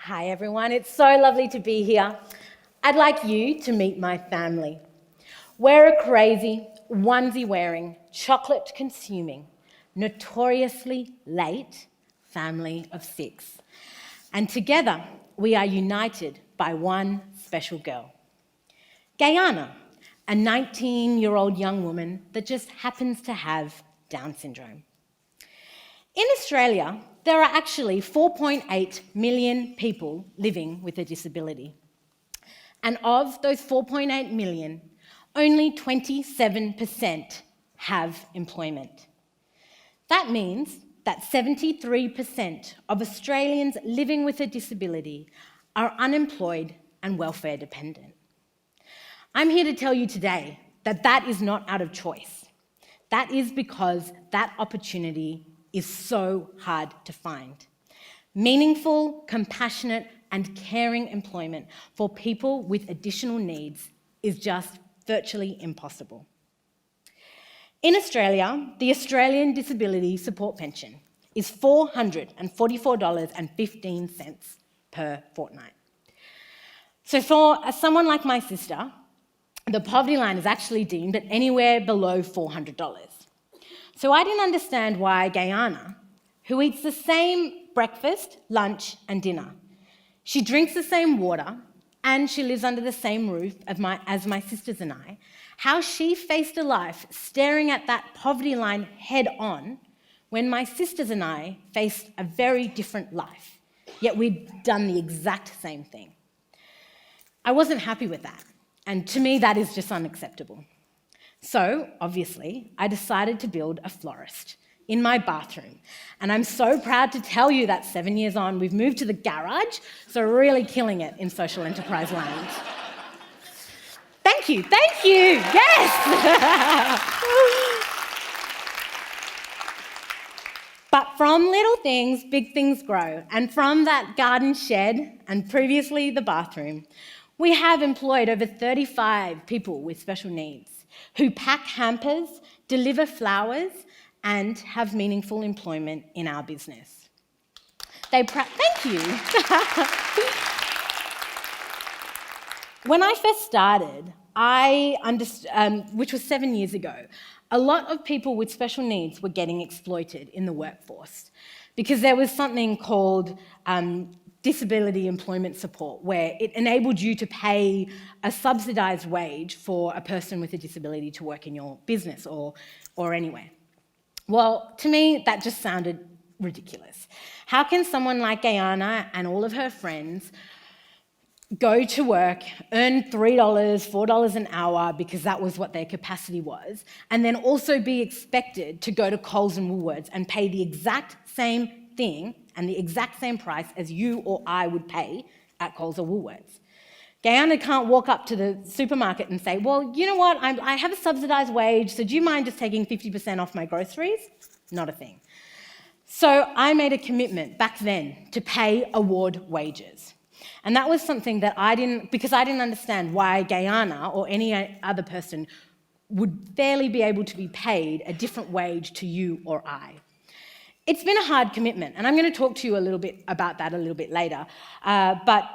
Hi everyone, it's so lovely to be here. I'd like you to meet my family. We're a crazy, onesie-wearing, chocolate-consuming, notoriously late family of 6. And together, we are united by one special girl. Gayana, a 19-year-old young woman that just happens to have Down syndrome. In Australia, there are actually 4.8 million people living with a disability. And of those 4.8 million, only 27% have employment. That means that 73% of Australians living with a disability are unemployed and welfare dependent. I'm here to tell you today that that is not out of choice. That is because that opportunity is so hard to find. Meaningful, compassionate, and caring employment for people with additional needs is just virtually impossible. In Australia, the Australian Disability Support Pension is $444.15 per fortnight. So for someone like my sister, the poverty line is actually deemed at anywhere below $400. So I didn't understand why Gayana, who eats the same breakfast, lunch, and dinner, she drinks the same water, and she lives under the same roof as my sisters and I, how she faced a life staring at that poverty line head on when my sisters and I faced a very different life, yet we'd done the exact same thing. I wasn't happy with that, and to me that is just unacceptable. So, obviously, I decided to build a florist in my bathroom. And I'm so proud to tell you that 7 years on, we've moved to the garage, so really killing it in social enterprise land. Thank you, yes! But from little things, big things grow. And from that garden shed, and previously the bathroom, we have employed over 35 people with special needs who pack hampers, deliver flowers, and have meaningful employment in our business. Thank you. When I first started, which was 7 years ago, a lot of people with special needs were getting exploited in the workforce because there was something called disability employment support, where it enabled you to pay a subsidised wage for a person with a disability to work in your business or anywhere. Well, to me, that just sounded ridiculous. How can someone like Gayana and all of her friends go to work, earn $3, $4 an hour because that was what their capacity was, and then also be expected to go to Coles and Woolworths and pay the exact same thing and the exact same price as you or I would pay at Coles or Woolworths? Gayana can't walk up to the supermarket and say, well, you know what, I have a subsidised wage, so do you mind just taking 50% off my groceries? Not a thing. So I made a commitment back then to pay award wages. And that was something that because I didn't understand why Gayana or any other person would fairly be able to be paid a different wage to you or I. It's been a hard commitment, and I'm going to talk to you a little bit about that a little bit later, but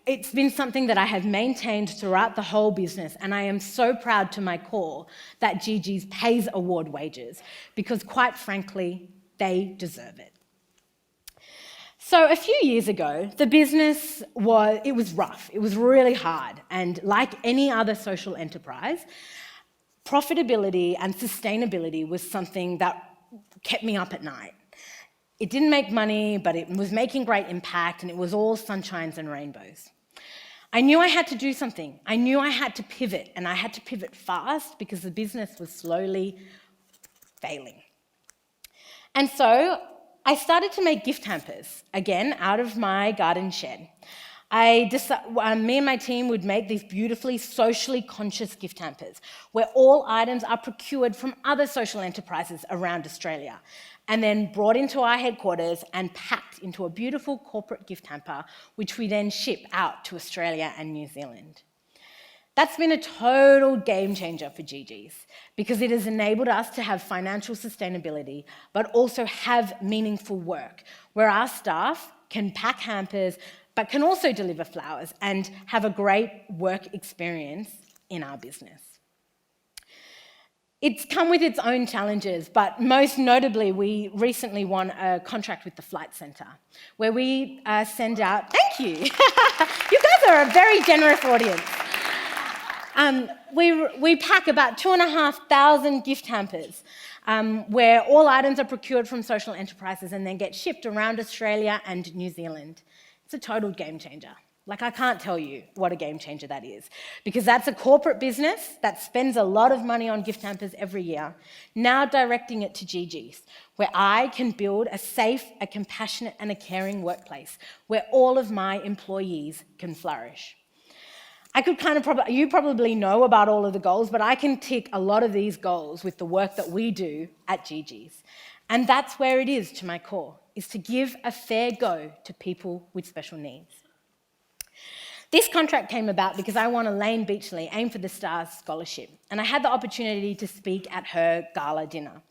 it's been something that I have maintained throughout the whole business, and I am so proud to my core that Gigi's pays award wages, because quite frankly, they deserve it. So a few years ago, the business was rough, it was really hard, and like any other social enterprise, profitability and sustainability was something that kept me up at night. It didn't make money, but it was making great impact, and it was all sunshines and rainbows. I knew I had to do something. I knew I had to pivot, and I had to pivot fast because the business was slowly failing. And so I started to make gift hampers, again, out of my garden shed. Me and my team would make these beautifully socially conscious gift hampers where all items are procured from other social enterprises around Australia and then brought into our headquarters and packed into a beautiful corporate gift hamper, which we then ship out to Australia and New Zealand. That's been a total game changer for Gigi's because it has enabled us to have financial sustainability, but also have meaningful work where our staff can pack hampers, but can also deliver flowers and have a great work experience in our business. It's come with its own challenges, but most notably, we recently won a contract with the Flight Centre, where we send out, thank you, you guys are a very generous audience. We pack about 2,500 gift hampers, where all items are procured from social enterprises and then get shipped around Australia and New Zealand. It's a total game changer. Like, I can't tell you what a game changer that is, because that's a corporate business that spends a lot of money on gift hampers every year, now directing it to GG's, where I can build a safe, a compassionate and a caring workplace where all of my employees can flourish. You probably know about all of the goals, but I can tick a lot of these goals with the work that we do at GG's. And that's where it is to my core, is to give a fair go to people with special needs. This contract came about because I won a Lane Beachley Aim for the Stars scholarship, and I had the opportunity to speak at her gala dinner.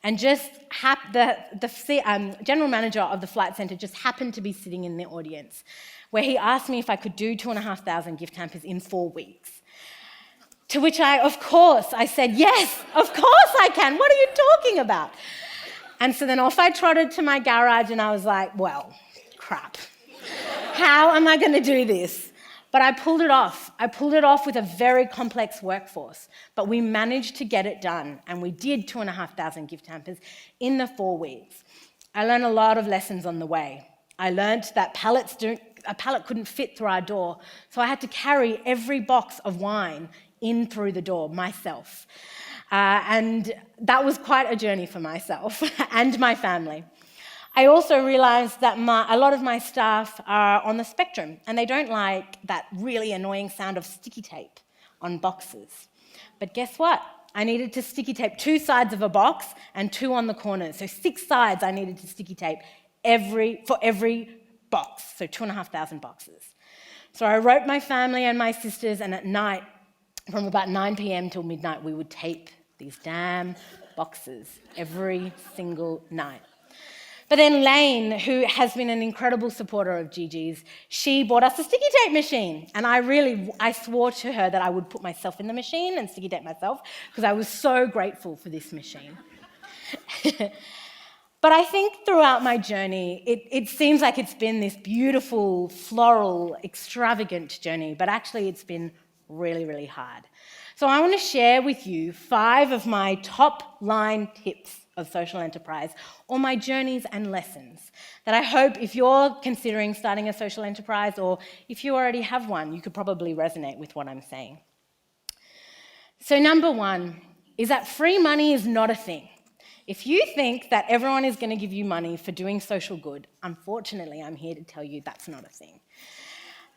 And the general manager of the Flight Centre just happened to be sitting in the audience, where he asked me if I could do 2,500 gift hampers in 4 weeks. To which I said, yes, of course I can. What are you talking about? And so then off I trotted to my garage and I was like, well, crap. How am I going to do this? But I pulled it off. I pulled it off with a very complex workforce, but we managed to get it done, and we did 2,500 gift hampers in the 4 weeks. I learned a lot of lessons on the way. I learned that a pallet couldn't fit through our door, so I had to carry every box of wine in through the door myself. And that was quite a journey for myself and my family. I also realised that a lot of my staff are on the spectrum, and they don't like that really annoying sound of sticky tape on boxes. But guess what? I needed to sticky tape 2 sides of a box and 2 on the corners. So 6 sides I needed to sticky tape for every box, so 2,500 boxes. So I wrote my family and my sisters, and at night, from about 9 p.m. till midnight, we would tape these damn boxes every single night. But then Lane, who has been an incredible supporter of GG's, she bought us a sticky tape machine. And I swore to her that I would put myself in the machine and sticky tape myself, because I was so grateful for this machine. But I think throughout my journey, it seems like it's been this beautiful, floral, extravagant journey, but actually it's been really, really hard. So I want to share with you 5 of my top line tips of social enterprise, or my journeys and lessons that I hope, if you're considering starting a social enterprise, or if you already have one, you could probably resonate with what I'm saying. So number 1 is that free money is not a thing. If you think that everyone is going to give you money for doing social good, unfortunately, I'm here to tell you that's not a thing.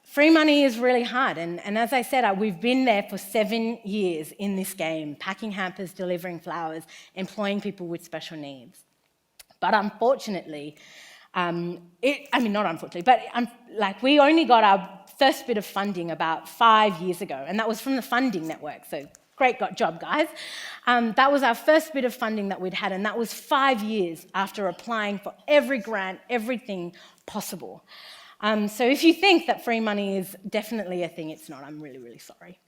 Free money is really hard, and as I said, we've been there for 7 years in this game, packing hampers, delivering flowers, employing people with special needs. But unfortunately, we only got our first bit of funding about 5 years ago, and that was from the Funding Network, so great job, guys. That was our first bit of funding that we'd had, and that was 5 years after applying for every grant, everything possible. So if you think that free money is definitely a thing, it's not. I'm really, really sorry.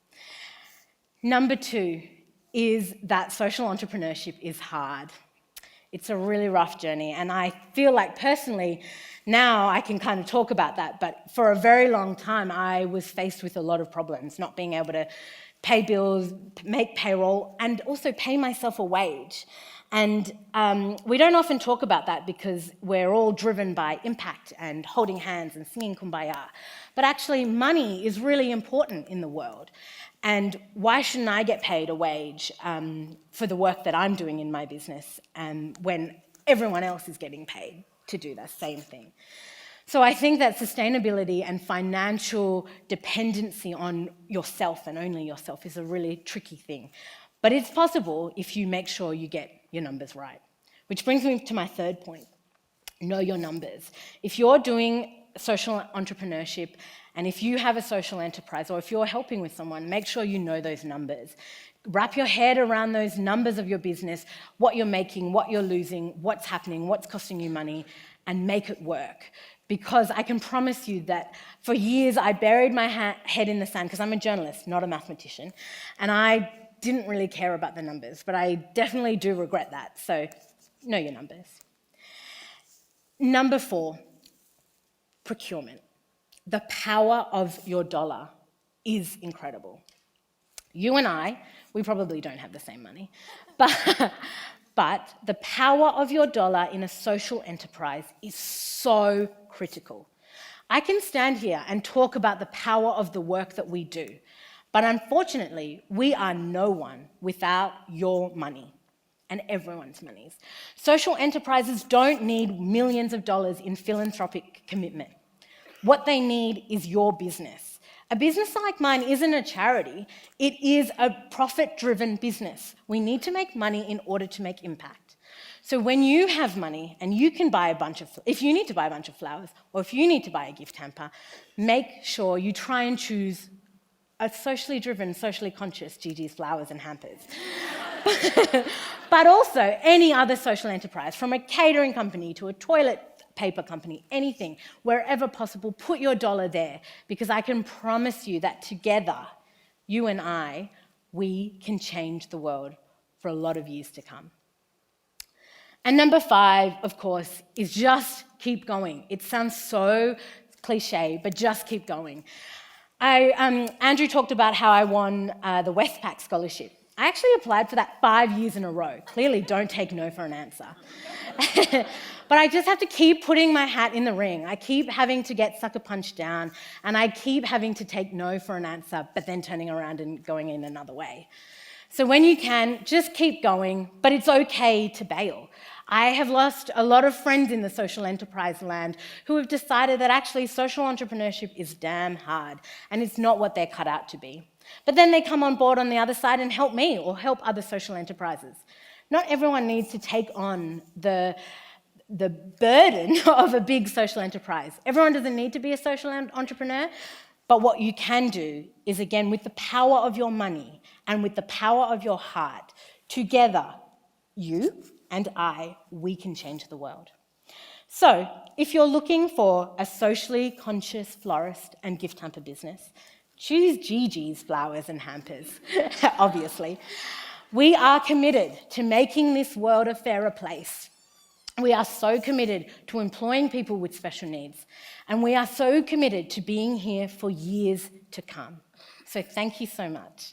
Number 2 is that social entrepreneurship is hard. It's a really rough journey, and I feel like personally, now I can kind of talk about that, but for a very long time, I was faced with a lot of problems, not being able to pay bills, make payroll, and also pay myself a wage. And we don't often talk about that because we're all driven by impact and holding hands and singing Kumbaya. But actually, money is really important in the world. And why shouldn't I get paid a wage for the work that I'm doing in my business when everyone else is getting paid to do the same thing? So I think that sustainability and financial dependency on yourself and only yourself is a really tricky thing. But it's possible if you make sure you get your numbers right. Which brings me to my 3rd point. Know your numbers. If you're doing social entrepreneurship, and if you have a social enterprise, or if you're helping with someone, make sure you know those numbers. Wrap your head around those numbers of your business, what you're making, what you're losing, what's happening, what's costing you money, and make it work. Because I can promise you that for years I buried my head in the sand, because I'm a journalist, not a mathematician, and I didn't really care about the numbers, but I definitely do regret that, so know your numbers. Number 4, procurement. The power of your dollar is incredible. You and I, we probably don't have the same money, but the power of your dollar in a social enterprise is so critical. I can stand here and talk about the power of the work that we do, but unfortunately, we are no one without your money and everyone's monies. Social enterprises don't need millions of dollars in philanthropic commitment. What they need is your business. A business like mine isn't a charity, it is a profit-driven business. We need to make money in order to make impact. So when you have money and you can buy if you need to buy a bunch of flowers, or if you need to buy a gift hamper, make sure you try and choose a socially driven, socially conscious Gigi's Flowers and Hampers. But also any other social enterprise, from a catering company to a toilet paper company, anything, wherever possible, put your dollar there, because I can promise you that together, you and I, we can change the world for a lot of years to come. And number 5, of course, is just keep going. It sounds so cliche, but just keep going. Andrew talked about how I won the Westpac scholarship. I actually applied for that 5 years in a row. Clearly, don't take no for an answer. But I just have to keep putting my hat in the ring. I keep having to get sucker punched down, and I keep having to take no for an answer, but then turning around and going in another way. So when you can, just keep going, but it's okay to bail. I have lost a lot of friends in the social enterprise land who have decided that actually social entrepreneurship is damn hard, and it's not what they're cut out to be. But then they come on board on the other side and help me or help other social enterprises. Not everyone needs to take on the burden of a big social enterprise. Everyone doesn't need to be a social entrepreneur, but what you can do is, again, with the power of your money and with the power of your heart, together, you and I, we can change the world. So, if you're looking for a socially conscious florist and gift hamper business, choose Gigi's Flowers and Hampers, obviously. We are committed to making this world a fairer place. We are so committed to employing people with special needs, and we are so committed to being here for years to come. So thank you so much.